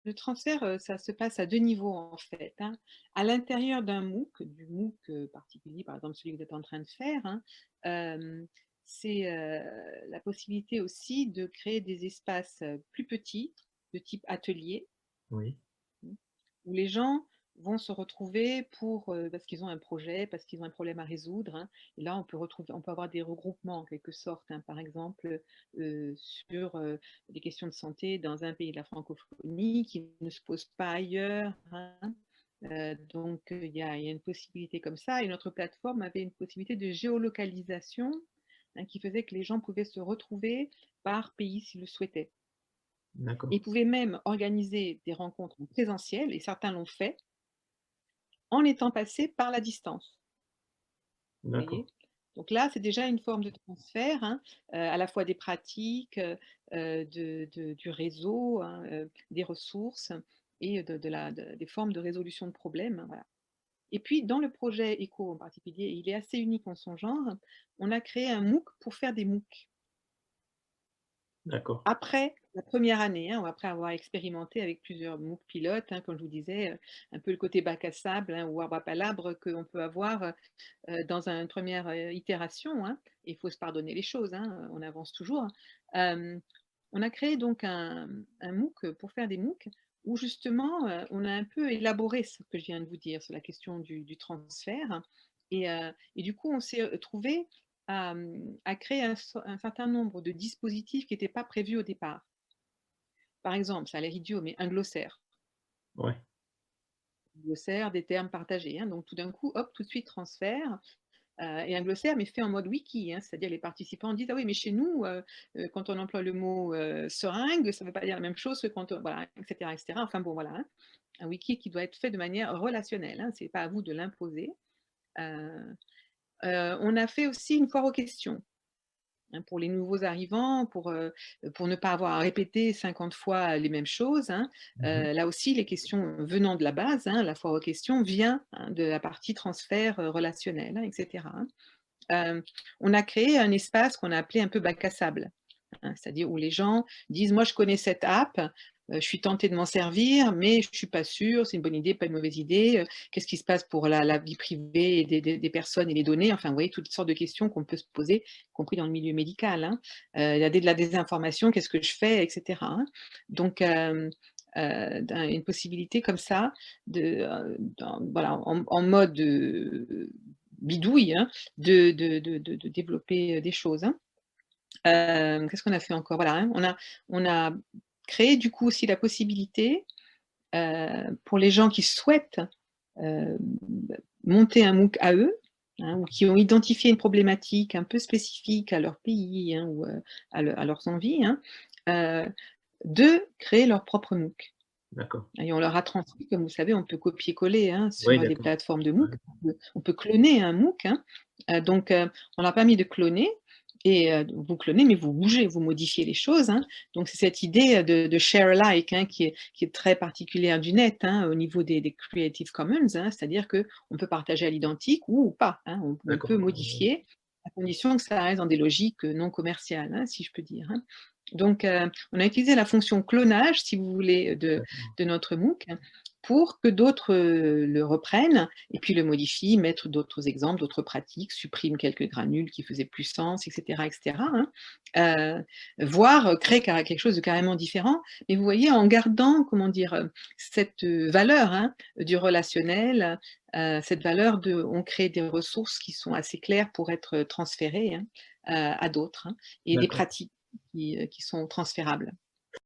Le transfert, ça se passe à 2 niveaux en fait, hein. À l'intérieur d'un MOOC, du MOOC, particulier, par exemple celui que vous êtes en train de faire, hein, hem, c'est, la possibilité aussi de créer des espaces, plus petits, de type atelier, Oui, mmh, où les gens vont se retrouver parce qu'ils ont un projet, parce qu'ils ont un problème à résoudre, hein. Et là, on peut avoir des regroupements en quelque sorte, hein. Par exemple, sur, des questions de santé dans un pays de la francophonie qui ne se posent pas ailleurs, hein. Donc, il y a une possibilité comme ça. Et notre plateforme avait une possibilité de géolocalisation, hein, qui faisait que les gens pouvaient se retrouver par pays s'ils le souhaitaient. Et ils d'accord, pouvaient même organiser des rencontres en présentiel, et certains l'ont fait, en étant passés par la distance, vous d'accord. voyez? Donc là, c'est déjà une forme de transfert, hein, à la fois des pratiques, du réseau, hein, des ressources et des formes de résolution de problèmes, hein, voilà. Et puis dans le projet ECHO en particulier, il est assez unique en son genre, on a créé un MOOC pour faire des MOOC. D'accord. Après la première année, hein, ou après avoir expérimenté avec plusieurs MOOC pilotes, hein, comme je vous disais, un peu le côté bac à sable, hein, ou arbre à palabre qu'on peut avoir, dans une première itération, hein. Et il faut se pardonner les choses, hein, on avance toujours. Hem, on a créé donc un MOOC pour faire des MOOC où justement, on a un peu élaboré ce que je viens de vous dire sur la question du transfert. Et du coup, on s'est, trouvés à créer un certain nombre de dispositifs qui n'étaient pas prévus au départ. Par exemple, ça a l'air idiot, mais un glossaire. Ouais, Glossaire des termes partagés, hein, donc tout d'un coup, hop, tout de suite transfert. Et un glossaire, mais fait en mode wiki, hein, c'est-à-dire les participants disent: «Ah oui, mais chez nous, quand on emploie le mot, seringue, ça ne veut pas dire la même chose que quand on» voilà, et cetera. Enfin bon, voilà, hein. Un wiki qui doit être fait de manière relationnelle, hein, c'est pas à vous de l'imposer. Heu on a fait aussi une foire aux questions, hein, pour les nouveaux arrivants, pour ne pas avoir à répéter 50 fois les mêmes choses, hein. mmh, Là aussi, les questions venant de la base, hein, la foire aux questions vient, hein, de la partie transfert, relationnel, hein, et cetera, hein. On a créé un espace qu'on a appelé un peu bac à sable, hein, c'est-à-dire où les gens disent: «Moi, je connais cette app, je suis tenté de m'en servir, mais je suis pas sûr, c'est une bonne idée, pas une mauvaise idée, qu'est-ce qui se passe pour la vie privée des personnes et les données?» Enfin, vous voyez, toutes sortes de questions qu'on peut se poser, y compris dans le milieu médical, hein. Il y a de la désinformation, qu'est-ce que je fais? Et cetera, hein. Donc, une possibilité comme ça voilà, en mode, bidouille, hein, de développer, des choses, hein. Qu'est-ce qu'on a fait encore? Voilà, hein, on a créé du coup aussi la possibilité, pour les gens qui souhaitent, heu, monter un MOOC à eux, hein, ou qui ont identifié une problématique un peu spécifique à leur pays, hein, ou, à leurs envies, hein, heu, de créer leur propre MOOC. d'accord. Et on leur a transmis, comme vous savez, on peut copier-coller, hein, Oui, sur des d'accord. plateformes de Ouais, MOOC. On peut cloner un MOOC, hein. Donc, on leur a permis de cloner. Et vous clonez, mais vous bougez, vous modifiez les choses, hein. Donc c'est cette idée, de share alike, hein, qui est très particulière du net, hein, au niveau des Creative Commons, hein. C'est-à-dire qu'on peut partager à l'identique ou pas, hein. On peut d'accord. modifier, à condition que ça reste dans des logiques, non commerciales, hein, si je peux dire, hein. Donc, on a utilisé la fonction clonage, si vous voulez, D'accord. de notre MOOC, pour que d'autres, le reprennent et puis le modifient, mettre d'autres exemples, d'autres pratiques, suppriment quelques granules qui faisaient plus sens, et cetera, hein. Voire, créer quelque chose de carrément différent. Mais vous voyez, en gardant, comment dire, cette, valeur, hein, du relationnel, cette valeur on crée des ressources qui sont assez claires pour être transférées, hein, à d'autres, hein, et des D'accord. pratiques qui sont transférables.